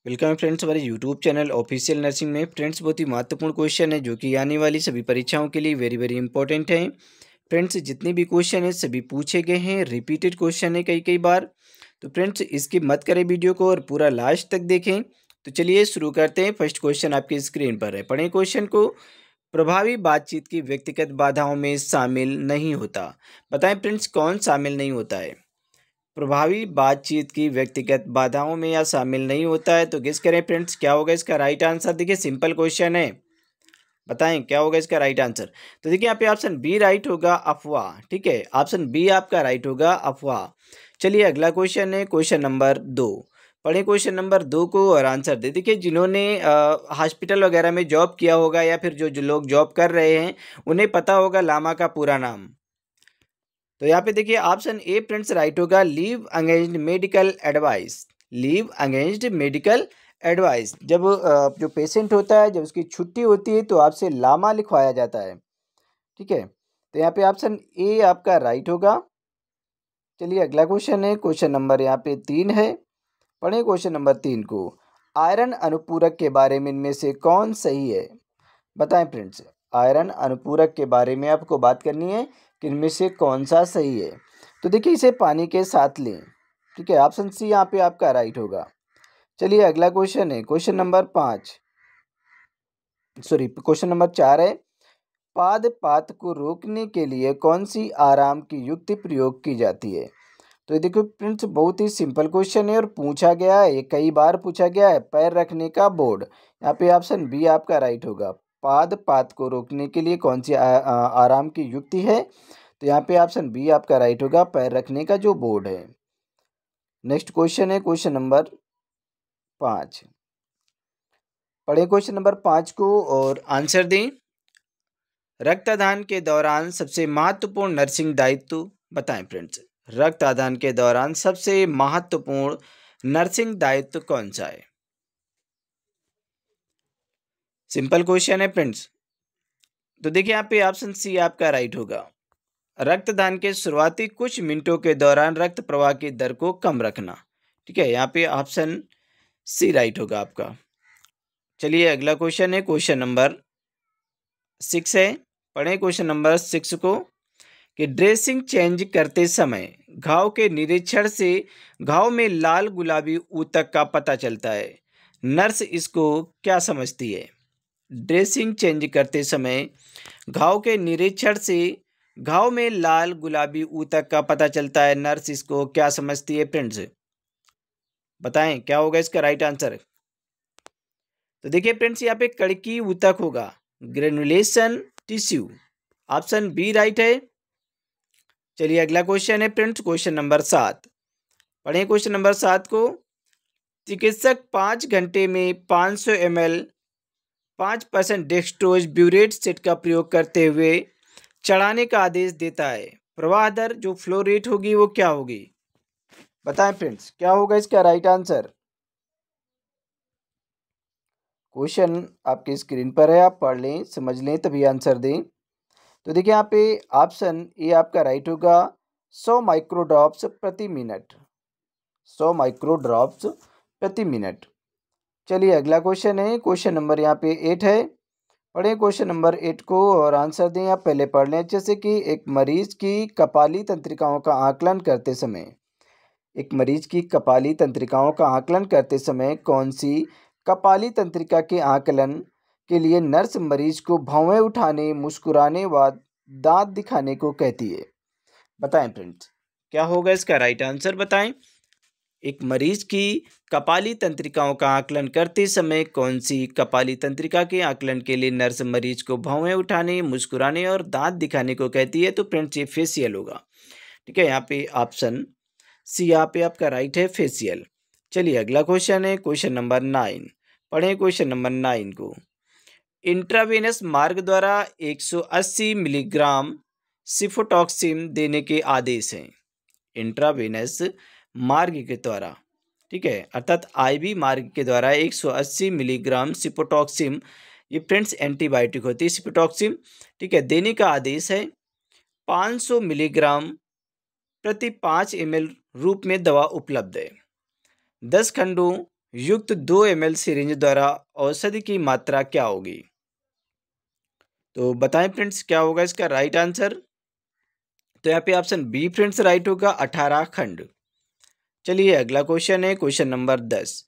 Welcome friends हमारे YouTube channel official nursing में। Friends बहुत ही महत्वपूर्ण क्वेश्चन है जो कि आने वाली सभी परीक्षाओं के लिए वेरी वेरी इंपॉर्टेंट है। फ्रेंड्स जितने भी क्वेश्चन है सभी पूछे गए हैं, रिपीटेड क्वेश्चन है कई कई बार। तो फ्रेंड्स इसकी मत करें वीडियो को और पूरा लास्ट तक देखें। तो चलिए शुरू करते हैं। फर्स्ट क्वेश्चन आपकी स्क्रीन पर है, पढ़ें क्वेश्चन को। प्रभावी बातचीत की व्यक्तिगत बाधाओं में शामिल नहीं होता। बताएं फ्रेंड्स कौन शामिल नहीं होता है। प्रभावी बातचीत की व्यक्तिगत बाधाओं में या शामिल नहीं होता है। तो गेस करें फ्रेंड्स क्या होगा इसका राइट आंसर। देखिए सिंपल क्वेश्चन है, बताएं क्या होगा इसका राइट आंसर। तो देखिए यहाँ पे ऑप्शन बी राइट होगा, अफवाह। ठीक है, ऑप्शन बी आपका राइट होगा, अफवाह। चलिए अगला क्वेश्चन है क्वेश्चन नंबर 2। पढ़े क्वेश्चन नंबर 2 को और आंसर दे। देखिए जिन्होंने हॉस्पिटल वगैरह में जॉब किया होगा या फिर जो जो लोग जॉब कर रहे हैं उन्हें पता होगा लामा का पूरा नाम। तो यहाँ पे देखिए ऑप्शन ए फ्रेंड्स राइट होगा, leave against medical advice. Leave against medical advice. जब जो पेशेंट होता है, जब उसकी छुट्टी होती है तो आपसे लामा लिखवाया जाता है। ठीक है, तो यहाँ पे ऑप्शन ए आपका राइट होगा। चलिए अगला क्वेश्चन है क्वेश्चन नंबर यहाँ पे 3 है। पढ़े क्वेश्चन नंबर 3 को। आयरन अनुपूरक के बारे में इनमें से कौन सही है। बताएं फ्रेंड्स, आयरन अनुपूरक के बारे में आपको बात करनी है कि इनमें से कौन सा सही है। तो देखिए इसे पानी के साथ लें। ठीक है, ऑप्शन सी यहाँ पे आपका राइट होगा। चलिए अगला क्वेश्चन है क्वेश्चन नंबर 4 है। पाद को रोकने के लिए कौन सी आराम की युक्ति प्रयोग की जाती है। तो ये देखो फ्रेंड्स बहुत ही सिंपल क्वेश्चन है और पूछा गया है, ये कई बार पूछा गया है। पैर रखने का बोर्ड। यहाँ पे ऑप्शन बी आपका राइट होगा। पाद को रोकने के लिए कौन सी आराम की युक्ति है। तो यहाँ पे ऑप्शन बी आपका राइट होगा, पैर रखने का जो बोर्ड है। नेक्स्ट क्वेश्चन है क्वेश्चन नंबर 5। पढ़े क्वेश्चन नंबर 5 को और आंसर दें। रक्तदान के दौरान सबसे महत्वपूर्ण नर्सिंग दायित्व बताएं फ्रेंड्स। रक्तदान के दौरान सबसे महत्वपूर्ण नर्सिंग दायित्व कौन सा है। सिंपल क्वेश्चन है फ्रेंड्स। तो देखिए यहाँ पे ऑप्शन सी आपका राइट होगा। रक्तदान के शुरुआती कुछ मिनटों के दौरान रक्त प्रवाह की दर को कम रखना। ठीक है, यहाँ पे ऑप्शन सी राइट होगा आपका। चलिए अगला क्वेश्चन है क्वेश्चन नंबर 6 है। पढ़ें क्वेश्चन नंबर 6 को कि ड्रेसिंग चेंज करते समय घाव के निरीक्षण से घाव में लाल गुलाबी ऊतक का पता चलता है। नर्स इसको क्या समझती है। ड्रेसिंग चेंज करते समय घाव के निरीक्षण से घाव में लाल गुलाबी ऊतक का पता चलता है। नर्स इसको क्या समझती है फ्रेंड्स, बताएं क्या होगा इसका राइट आंसर। तो देखिए फ्रेंड्स यहाँ पे कड़की ऊतक होगा, granulation tissue. Option B right है। चलिए अगला क्वेश्चन है फ्रेंड्स क्वेश्चन नंबर 7। पढ़ें क्वेश्चन नंबर 7 को। चिकित्सक 5 घंटे में 500 ml 5% डेक्सट्रोज ब्यूरेट सेट का प्रयोग करते हुए चढ़ाने का आदेश देता है। प्रवाह दर जो फ्लो रेट होगी वो क्या होगी। बताएं फ्रेंड्स क्या होगा इसका राइट आंसर। क्वेश्चन आपके स्क्रीन पर है, आप पढ़ लें, समझ लें तभी आंसर दें। तो देखिए यहाँ पे ऑप्शन ए आपका राइट होगा, 100 माइक्रोड्रॉप्स प्रति मिनट। 100 माइक्रोड्रॉप्स प्रति मिनट। चलिए अगला क्वेश्चन है क्वेश्चन नंबर यहाँ पे 8 है। पढ़ें क्वेश्चन नंबर 8 को और आंसर दें। आप पहले पढ़ लें अच्छे से कि एक मरीज की कपाली तंत्रिकाओं का आकलन करते समय कौन सी कपाली तंत्रिका के आकलन के लिए नर्स मरीज को भौवें उठाने, मुस्कुराने व दांत दिखाने को कहती है। बताएं फ्रेंड्स क्या होगा इसका राइट आंसर, बताएं। एक मरीज की कपाली तंत्रिकाओं का आकलन करते समय कौन सी कपाली तंत्रिका के आकलन के लिए नर्स मरीज को भौवें उठाने, मुस्कुराने और दांत दिखाने को कहती है। तो फ्रेंड्स ये फेशियल होगा। ठीक है, यहाँ पे ऑप्शन सी यहाँ पे आपका राइट है, फेशियल। चलिए अगला क्वेश्चन है क्वेश्चन नंबर 9। पढ़ें क्वेश्चन नंबर 9 को। इंट्रावेनस मार्ग द्वारा 180 मिलीग्राम सिफोटॉक्सिन देने के आदेश हैं। इंट्रावेनस मार्ग के द्वारा, ठीक है, अर्थात आईवी मार्ग के द्वारा 180 मिलीग्राम सिफोटॉक्सिन, ये फ्रेंड्स एंटीबायोटिक होती है सिफोटॉक्सिन, ठीक है, देने का आदेश है। 500 मिलीग्राम प्रति 5 ml रूप में दवा उपलब्ध है। 10 खंडों युक्त 2 ml सिरिंज द्वारा औषधि की मात्रा क्या होगी? तो बताएं फ्रेंड्स क्या होगा इसका राइट आंसर। तो यहाँ पे ऑप्शन बी फ्रेंड्स राइट होगा 18 खंड। चलिए अगला क्वेश्चन है क्वेश्चन नंबर 10।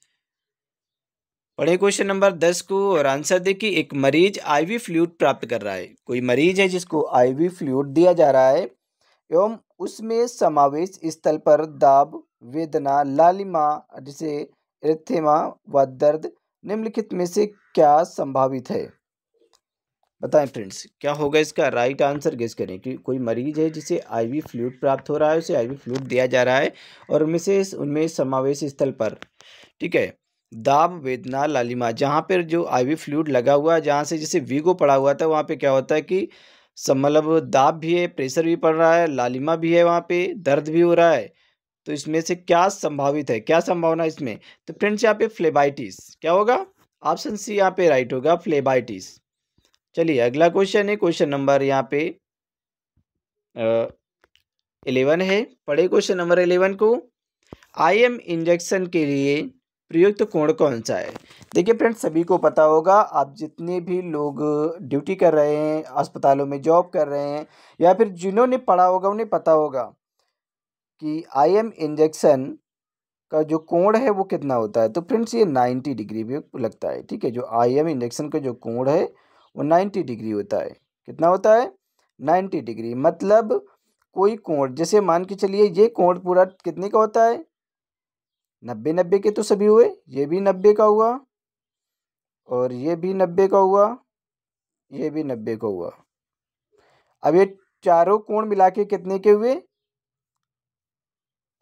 पढ़े क्वेश्चन नंबर 10 को और आंसर देखिए। एक मरीज आईवी फ्लूइड प्राप्त कर रहा है। कोई मरीज है जिसको आईवी फ्लूइड दिया जा रहा है एवं उसमें समावेश स्थल पर दाब, वेदना, लालिमा जिसे एरिथेमा व दर्द निम्नलिखित में से क्या संभावित है? बताएं फ्रेंड्स क्या होगा इसका राइट आंसर गेस करें कि कोई मरीज है जिसे आईवी फ्लूइड प्राप्त हो रहा है, उसे आईवी फ्लूइड दिया जा रहा है और उनमें समावेश स्थल पर, ठीक है, दाब, वेदना, लालिमा, जहाँ पर जो आईवी फ्लूइड लगा हुआ है, जहाँ से जैसे वीगो पड़ा हुआ था वहाँ पे क्या होता है कि मतलब दाब भी है, प्रेशर भी पड़ रहा है, लालिमा भी है, वहाँ पे दर्द भी हो रहा है। तो इसमें से क्या संभावित है, क्या संभावना इसमें? तो फ्रेंड्स यहाँ पे फ्लेबाइटिस क्या होगा? ऑप्शन सी यहाँ पे राइट होगा, फ्लेबाइटिस। चलिए अगला क्वेश्चन है क्वेश्चन नंबर यहाँ पे 11 है। पढ़े क्वेश्चन नंबर 11 को। आईएम इंजेक्शन के लिए प्रयुक्त कोण कौन सा है? देखिए फ्रेंड्स सभी को पता होगा, आप जितने भी लोग ड्यूटी कर रहे हैं, अस्पतालों में जॉब कर रहे हैं या फिर जिन्होंने पढ़ा होगा उन्हें पता होगा कि आईएम इंजेक्शन का जो कोण है वो कितना होता है। तो फ्रेंड्स ये 90 डिग्री भी लगता है, ठीक है। जो आईएम इंजेक्शन का जो कोण है वो 90 डिग्री होता है। कितना होता है? 90 डिग्री। मतलब कोई कोण, जैसे मान के चलिए ये कोण पूरा कितने का होता है? 90 के तो सभी हुए, ये भी 90 का हुआ और ये भी 90 का हुआ, ये भी 90 का हुआ। अब ये चारों कोण मिला के कितने के हुए?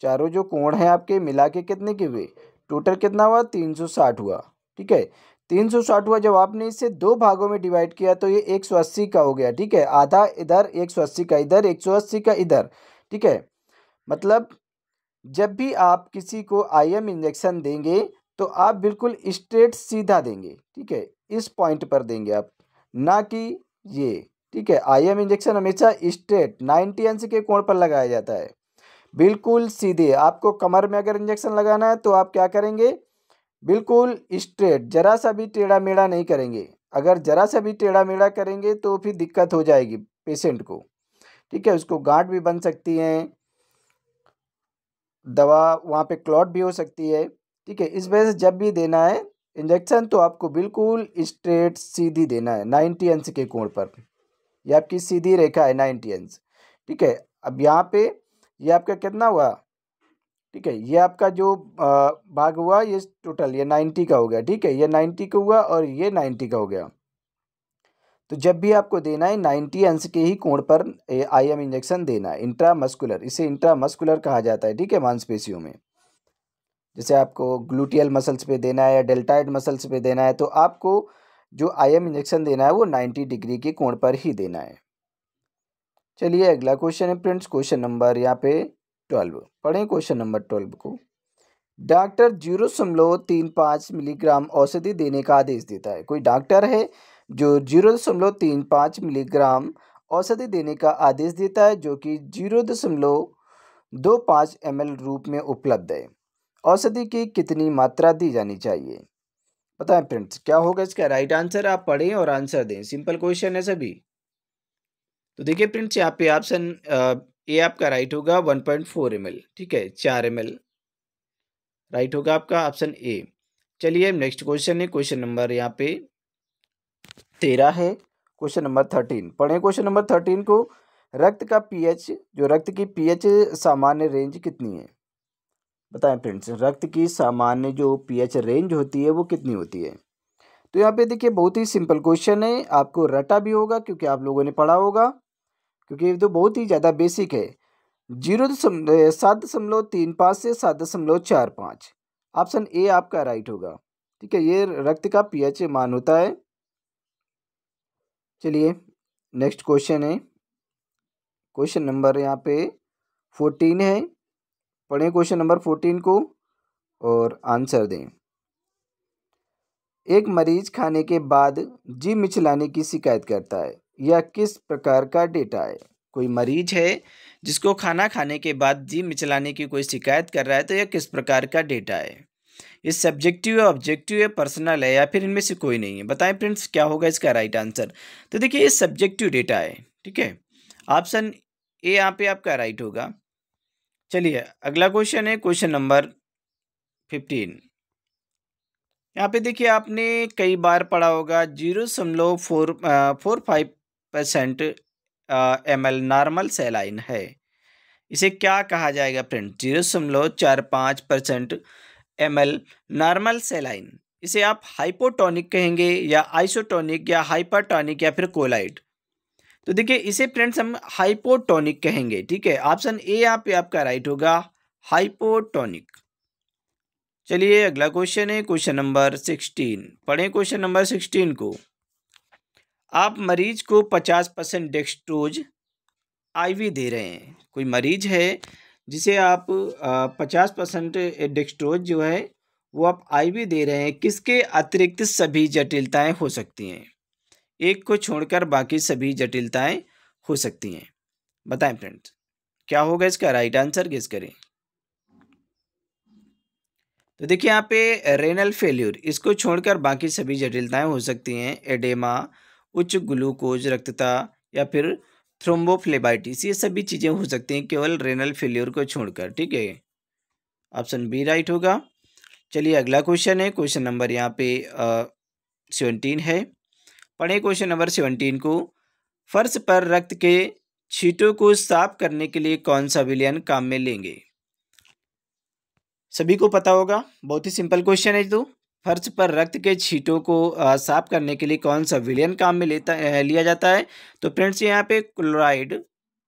चारों जो कोण हैं आपके मिला के कितने के हुए? टोटल कितना हुआ? 360 हुआ, ठीक है। 360 हुआ। जब आपने इसे दो भागों में डिवाइड किया तो ये 180 का हो गया, ठीक है। आधा इधर, 180 का इधर, 180 का इधर, ठीक है। मतलब जब भी आप किसी को आईएम इंजेक्शन देंगे तो आप बिल्कुल स्ट्रेट सीधा देंगे, ठीक है। इस पॉइंट पर देंगे आप, ना कि ये, ठीक है। आईएम इंजेक्शन हमेशा स्ट्रेट 90 अंश के कोण पर लगाया जाता है, बिल्कुल सीधे। आपको कमर में अगर इंजेक्शन लगाना है तो आप क्या करेंगे? बिल्कुल स्ट्रेट, जरा सा भी टेढ़ा मेढ़ा नहीं करेंगे। अगर जरा सा भी टेढ़ा मेढ़ा करेंगे तो फिर दिक्कत हो जाएगी पेशेंट को, ठीक है। उसको गांठ भी बन सकती हैं, दवा वहाँ पे क्लॉट भी हो सकती है, ठीक है। इस वजह से जब भी देना है इंजेक्शन तो आपको बिल्कुल स्ट्रेट सीधी देना है 90 अंश के कोण पर। ये आपकी सीधी रेखा है 90 अंश, ठीक है। अब यहाँ पे ये आपका कितना हुआ? ठीक है, ये आपका जो भाग हुआ ये टोटल ये 90 का हो गया, ठीक है। ये 90 का हुआ और ये 90 का हो गया। तो जब भी आपको देना है 90 अंश के ही कोण पर आईएम इंजेक्शन देना है, इंट्रामस्कुलर, इसे इंट्रामस्कुलर कहा जाता है, ठीक है, मांसपेशियों में। जैसे आपको ग्लूटियल मसल्स पे देना है या डेल्टाइड मसल्स पे देना है तो आपको जो आईएम इंजेक्शन देना है वो 90 डिग्री के कोण पर ही देना है। चलिए अगला क्वेश्चन है फ्रेंड्स क्वेश्चन नंबर यहाँ पे 12। पढ़ें क्वेश्चन नंबर 12 को। डॉक्टर 0.35 मिलीग्राम औषधि देने का आदेश देता है। कोई डॉक्टर है जो 0.35 मिलीग्राम औषधि देने का आदेश देता है जो कि 0.25 ml रूप में उपलब्ध है। औषधि की कितनी मात्रा दी जानी चाहिए? बताएं फ्रेंड्स क्या होगा इसका राइट आंसर। आप पढ़ें और आंसर दें, सिंपल क्वेश्चन है सभी। तो देखिए फ्रेंड्स यहाँ पे ऑप्शन ए आपका राइट होगा 1.4 ml, ठीक है, 4 ml राइट होगा आपका ऑप्शन ए। चलिए नेक्स्ट क्वेश्चन है क्वेश्चन नंबर यहाँ पे 13 है। क्वेश्चन नंबर 13 पढ़ें क्वेश्चन नंबर 13 को। रक्त का पीएच, जो रक्त की पीएच सामान्य रेंज कितनी है? बताएं फ्रेंड्स रक्त की सामान्य जो पीएच रेंज होती है वो कितनी होती है? तो यहाँ पे देखिए बहुत ही सिंपल क्वेश्चन है, आपको रटा भी होगा क्योंकि आप लोगों ने पढ़ा होगा, क्योंकि ये तो बहुत ही ज़्यादा बेसिक है। 7.35 से 7.45, ऑप्शन ए आपका राइट होगा, ठीक है। ये रक्त का पीएच मान होता है। चलिए नेक्स्ट क्वेश्चन है क्वेश्चन नंबर यहाँ पे 14 है। पढ़ें क्वेश्चन नंबर 14 को और आंसर दें। एक मरीज खाने के बाद जी मिचलाने की शिकायत करता है, यह किस प्रकार का डेटा है? कोई मरीज है जिसको खाना खाने के बाद जी मिचलाने की कोई शिकायत कर रहा है तो यह किस प्रकार का डेटा है? ये सब्जेक्टिव है, ऑब्जेक्टिव है, पर्सनल है, या फिर इनमें से कोई नहीं है? बताएं फ्रेंड्स क्या होगा इसका राइट आंसर। तो देखिए ये सब्जेक्टिव डेटा है, ठीक है। ऑप्शन ए यहाँ पे आपका राइट होगा। चलिए अगला क्वेश्चन है क्वेश्चन नंबर 15। यहाँ पे देखिए आपने कई बार पढ़ा होगा 0.45% ml नॉर्मल सेलाइन है। इसे क्या कहा जाएगा फ्रेंड? 0.45% ml normal saline. इसे आप हाइपोटोनिक कहेंगे या आइसोटोनिक या हाइपरटोनिक या फिर कोलाइड? तो देखिए इसे फ्रेंड्स हम हाइपोटोनिक कहेंगे, ठीक है। ऑप्शन ए यहाँ पे आपका राइट होगा, हाइपोटोनिक। चलिए अगला क्वेश्चन है क्वेश्चन नंबर 16। पढ़ें क्वेश्चन नंबर 16 को। आप मरीज को 50% डेक्सट्रोज आईवी दे रहे हैं। कोई मरीज है जिसे आप 50% डेक्सट्रोज जो है वो आप आईवी दे रहे हैं। किसके अतिरिक्त सभी जटिलताएं हो सकती हैं? एक को छोड़कर बाकी सभी जटिलताएं हो सकती हैं। बताएं फ्रेंड्स क्या होगा इसका राइट आंसर, गेस करें। तो देखिए यहाँ पे रेनल फेल्यूर, इसको छोड़कर बाकी सभी जटिलताएं हो सकती हैं। एडेमा, उच्च ग्लूकोज रक्तता या फिर थ्रोम्बोफ्लेबाइटिस, ये सभी चीज़ें हो सकती हैं केवल रेनल फेल्यूर को छोड़कर, ठीक है। ऑप्शन बी राइट होगा। चलिए अगला क्वेश्चन है क्वेश्चन नंबर यहाँ पे 17 है। पढ़े क्वेश्चन नंबर 17 को। फर्श पर रक्त के छींटों को साफ करने के लिए कौन सा विलयन काम में लेंगे? सभी को पता होगा, बहुत ही सिंपल क्वेश्चन है। तो फर्श पर रक्त के छींटों को साफ करने के लिए कौन सा विलयन काम में लिया जाता है? तो फ्रेंड्स यहाँ पे क्लोराइड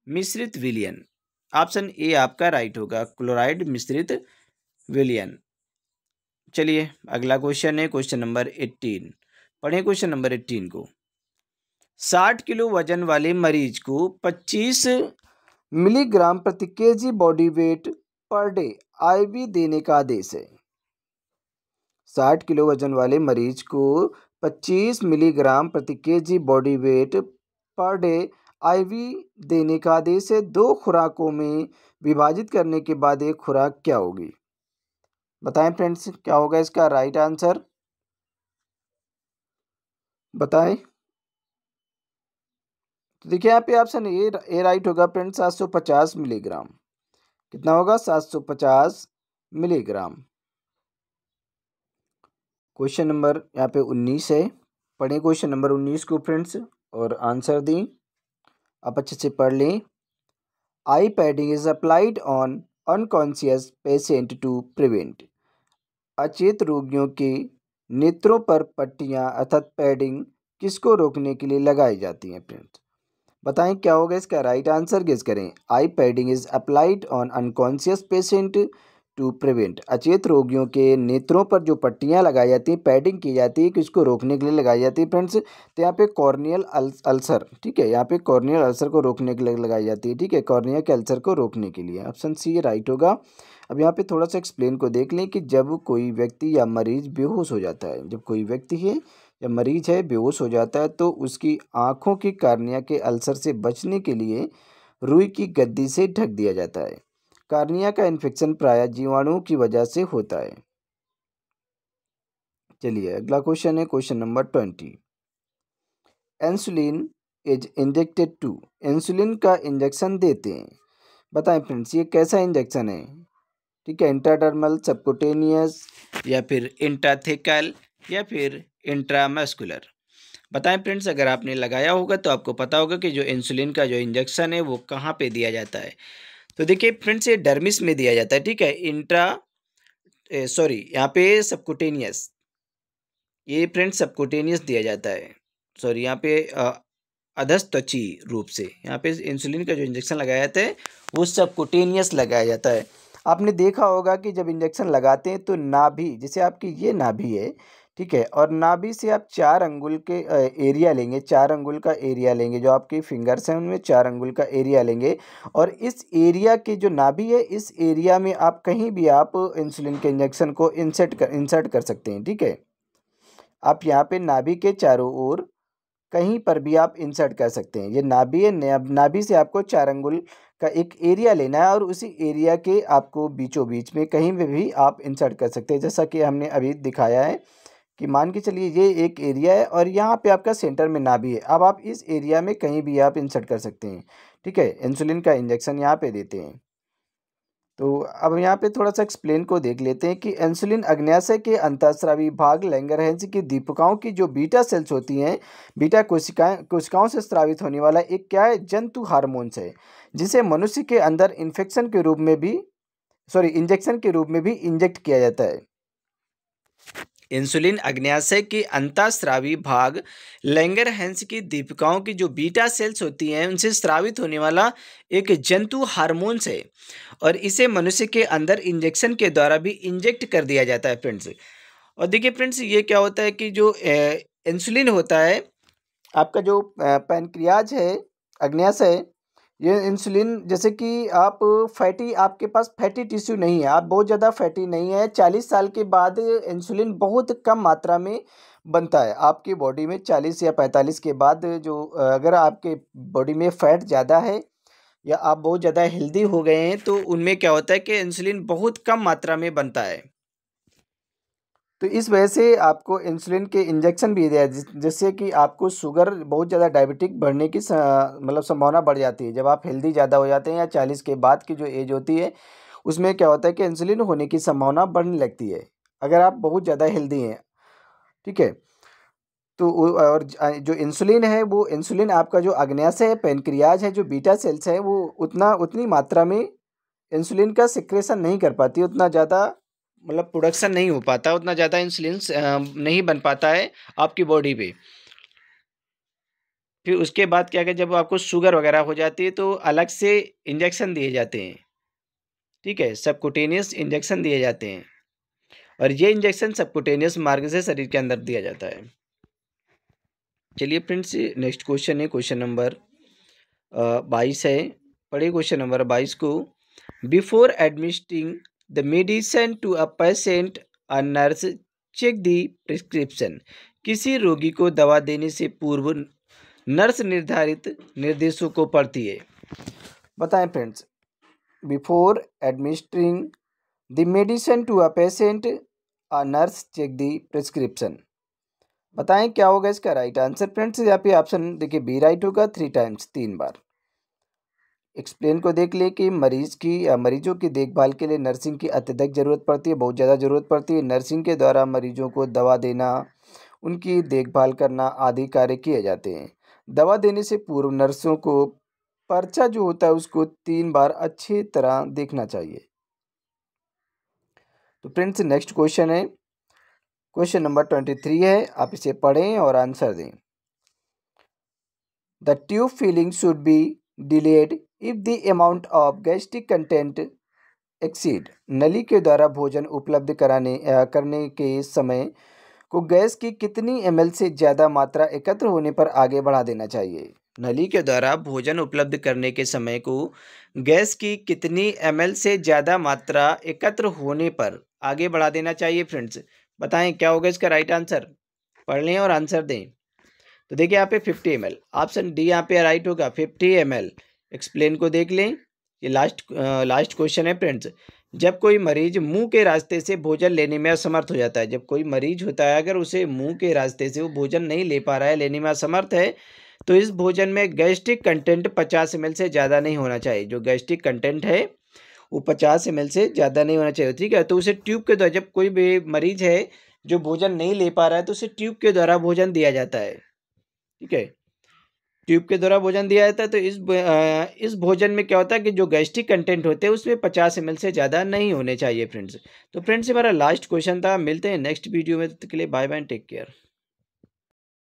मिश्रित विलयन। ऑप्शन ए आपका राइट होगा, क्लोराइड मिश्रित विलयन। चलिए अगला क्वेश्चन है क्वेश्चन नंबर 18। पढ़ें क्वेश्चन नंबर 18 को। 60 किलो वजन वाले मरीज को 25 मिलीग्राम प्रति KG body weight per day IV देने का आदेश है। 60 किलो वजन वाले मरीज को 25 मिलीग्राम प्रति KG body weight per day IV देने का आदेश है। दो खुराकों में विभाजित करने के बाद एक खुराक क्या होगी? बताएं फ्रेंड्स क्या होगा इसका राइट आंसर, बताएं। तो देखिए यहाँ पे ऑप्शन ए राइट होगा फ्रेंड्स, 750 मिलीग्राम। कितना होगा? 750 मिलीग्राम। क्वेश्चन नंबर यहाँ पे 19 है। पढ़ें क्वेश्चन नंबर 19 को फ्रेंड्स और आंसर दें। आप अच्छे से पढ़ लें। Eye padding is applied on unconscious patient to prevent. अचेत रोगियों के नेत्रों पर पट्टियाँ अर्थात पैडिंग किसको रोकने के लिए लगाई जाती हैं फ्रेंड्स? बताएं क्या होगा इसका राइट आंसर, गेस करें। Eye padding is applied on unconscious patient to prevent. अचेत रोगियों के नेत्रों पर जो पट्टियां लगाई जाती हैं, पैडिंग की जाती है, किसको रोकने के लिए लगाई जाती है फ्रेंड्स? तो यहाँ पे कॉर्नियल अल्सर, ठीक है, यहाँ पे कॉर्नियल अल्सर को रोकने के लिए लगाई जाती है, ठीक है, कॉर्निया के अल्सर को रोकने के लिए। ऑप्शन सी राइट होगा। अब यहाँ पे थोड़ा सा एक्सप्लेन को देख लें कि जब कोई व्यक्ति या मरीज बेहोश हो जाता है, जब कोई व्यक्ति है या मरीज है बेहोश हो जाता है तो उसकी आँखों की कार्निया के अल्सर से बचने के लिए रुई की गद्दी से ढक दिया जाता है। कार्निया का इन्फेक्शन प्रायः जीवाणुओं की वजह से होता है। चलिए अगला क्वेश्चन है question number 20। Insulin is injected to. Insulin का इंजेक्शन देते हैं। बताएं फ्रेंड्स ये कैसा इंजेक्शन है? ठीक है, इंट्राडर्मल, सबकुटेनियस या फिर इंट्राथेकल या फिर इंट्रामस्कुलर? बताएं फ्रेंड्स अगर आपने लगाया होगा तो आपको पता होगा कि जो इंसुलिन का जो इंजेक्शन है वो कहाँ पे दिया जाता है। तो देखिए फ्रेंड्स ये डर्मिस में दिया जाता है, ठीक है। यहाँ पे सबकुटेनियस, ये फ्रेंड्स सबकुटेनियस दिया जाता है। सॉरी यहाँ पे अधस्त्वची रूप से यहाँ पे इंसुलिन का जो इंजेक्शन लगाया जाता है वो सबकुटेनियस लगाया जाता है। आपने देखा होगा कि जब इंजेक्शन लगाते हैं तो नाभि, जैसे आपकी ये नाभि है, ठीक है, और नाभि से आप 4 अंगुल के एरिया लेंगे, 4 अंगुल का एरिया लेंगे, जो आपके फिंगर्स हैं उनमें 4 अंगुल का एरिया लेंगे, और इस एरिया के जो नाभि है इस एरिया में आप कहीं भी आप इंसुलिन के इंजेक्शन को इंसर्ट कर सकते हैं, ठीक है। आप यहाँ पे नाभि के चारों ओर कहीं पर भी आप इंसर्ट कर सकते हैं। ये नाभि है, नाभि से आपको 4 अंगुल का एक एरिया लेना है और उसी एरिया के आपको बीचों बीच में कहीं पे भी आप इंसर्ट कर सकते हैं। जैसा कि हमने अभी दिखाया है कि मान के चलिए ये एक एरिया है और यहाँ पे आपका सेंटर में नाभि है। अब आप इस एरिया में कहीं भी आप इंसर्ट कर सकते हैं, ठीक है। इंसुलिन का इंजेक्शन यहाँ पे देते हैं। तो अब यहाँ पे थोड़ा सा एक्सप्लेन को देख लेते हैं कि इंसुलिन अग्न्याशय के अंतःस्रावी भाग लैंगरहैंस की दीपिकाओं की जो बीटा सेल्स होती हैं, बीटा कोशिकाओं से स्रावित होने वाला एक क्या है, जंतु हार्मोन्स है, जिसे मनुष्य के अंदर इंजेक्शन के रूप में भी इंजेक्ट किया जाता है। इंसुलिन अग्न्याशय के अंतःस्रावी भाग लैंगरहैंस की दीपिकाओं की जो बीटा सेल्स होती हैं उनसे स्रावित होने वाला एक जंतु हार्मोन्स है और इसे मनुष्य के अंदर इंजेक्शन के द्वारा भी इंजेक्ट कर दिया जाता है फ्रेंड्स। और देखिए फ्रेंड्स, ये क्या होता है कि जो इंसुलिन होता है, आपका जो पैनक्रियाज है, अग्न्याशय, ये इंसुलिन, जैसे कि आपके पास फैटी टिश्यू नहीं है, आप बहुत ज़्यादा फैटी नहीं है, 40 साल के बाद इंसुलिन बहुत कम मात्रा में बनता है आपकी बॉडी में। 40 या 45 के बाद जो अगर आपके बॉडी में फैट ज़्यादा है या आप बहुत ज़्यादा हेल्दी हो गए हैं तो उनमें क्या होता है कि इंसुलिन बहुत कम मात्रा में बनता है। तो इस वजह से आपको इंसुलिन के इंजेक्शन भी दिया है, जिससे कि आपको शुगर, बहुत ज़्यादा डायबिटिक बढ़ने की मतलब संभावना बढ़ जाती है। जब आप हेल्दी ज़्यादा हो जाते हैं या 40 के बाद की जो एज होती है उसमें क्या होता है कि इंसुलिन होने की संभावना बढ़ने लगती है अगर आप बहुत ज़्यादा हेल्दी हैं, ठीक है। तो और जो इंसुलिन है, वो इंसुलिन आपका जो अग्न्याशय है, पैनक्रियाज है, जो बीटा सेल्स है, वो उतनी मात्रा में इंसुलिन का सिक्रेशन नहीं कर पाती, उतना ज़्यादा मतलब प्रोडक्शन नहीं हो पाता, उतना ज़्यादा इंसुलिन नहीं बन पाता है आपकी बॉडी पे। फिर उसके बाद क्या है, जब आपको शुगर वगैरह हो जाती है तो अलग से इंजेक्शन दिए जाते हैं, ठीक है, सबकुटेनियस इंजेक्शन दिए जाते हैं और ये इंजेक्शन सबकुटेनियस मार्ग से शरीर के अंदर दिया जाता है। चलिए फ्रेंड्स, नेक्स्ट क्वेश्चन है क्वेश्चन नंबर 22 है। पढ़िए क्वेश्चन नंबर 22 को। Before administering the medicine to a patient, a nurse check the prescription. किसी रोगी को दवा देने से पूर्व नर्स निर्धारित निर्देशों को पढ़ती है। बताएं friends, before administering the medicine to a patient, a nurse check the prescription. बताएं क्या होगा इसका राइट आंसर फ्रेंड्स। यहाँ पे ऑप्शन देखिए, बी राइट होगा 3 टाइम्स, 3 बार। एक्सप्लेन को देख ले कि मरीजों की देखभाल के लिए नर्सिंग की अत्यधिक ज़रूरत पड़ती है, बहुत ज़्यादा ज़रूरत पड़ती है। नर्सिंग के द्वारा मरीजों को दवा देना, उनकी देखभाल करना आदि कार्य किए जाते हैं। दवा देने से पूर्व नर्सों को पर्चा जो होता है उसको 3 बार अच्छी तरह देखना चाहिए। तो फ्रेंड्स, नेक्स्ट क्वेश्चन है क्वेश्चन नंबर 23 है। आप इसे पढ़ें और आंसर दें। The tube feeling should be delayed if the amount of gastric content exceed. नली के द्वारा भोजन उपलब्ध करने के समय को गैस की कितनी ml से ज़्यादा मात्रा एकत्र होने पर आगे बढ़ा देना चाहिए। नली के द्वारा भोजन उपलब्ध करने के समय को गैस की कितनी ml से ज़्यादा मात्रा एकत्र होने पर आगे बढ़ा देना चाहिए फ्रेंड्स। बताएं क्या होगा इसका राइट आंसर, पढ़ लें और आंसर दें। तो देखिए यहाँ पे 50 ml, ऑप्शन डी यहाँ पे राइट होगा, 50 ml। एक्सप्लेन को देख लें, ये लास्ट क्वेश्चन है फ्रेंड्स। जब कोई मरीज मुंह के रास्ते से भोजन लेने में असमर्थ हो जाता है, जब कोई मरीज होता है अगर उसे मुंह के रास्ते से वो भोजन नहीं ले पा रहा है, लेने में असमर्थ है, तो इस भोजन में गैस्ट्रिक कंटेंट 50 ml से ज़्यादा नहीं होना चाहिए। जो गैस्ट्रिक कंटेंट है वो 50 ml से ज़्यादा नहीं होना चाहिए, ठीक है। तो उसे ट्यूब के द्वारा, जब कोई भी मरीज है जो भोजन नहीं ले पा रहा है तो उसे ट्यूब के द्वारा भोजन दिया जाता है, ठीक है। ट्यूब के द्वारा भोजन दिया जाता है। तो इस भोजन में क्या होता है कि जो गैस्ट्रिक कंटेंट होते हैं उसमें 50 ml से ज़्यादा नहीं होने चाहिए फ्रेंड्स। तो फ्रेंड्स, हमारा लास्ट क्वेश्चन था। मिलते हैं नेक्स्ट वीडियो में, तब तक के लिए बाय बाय, टेक केयर।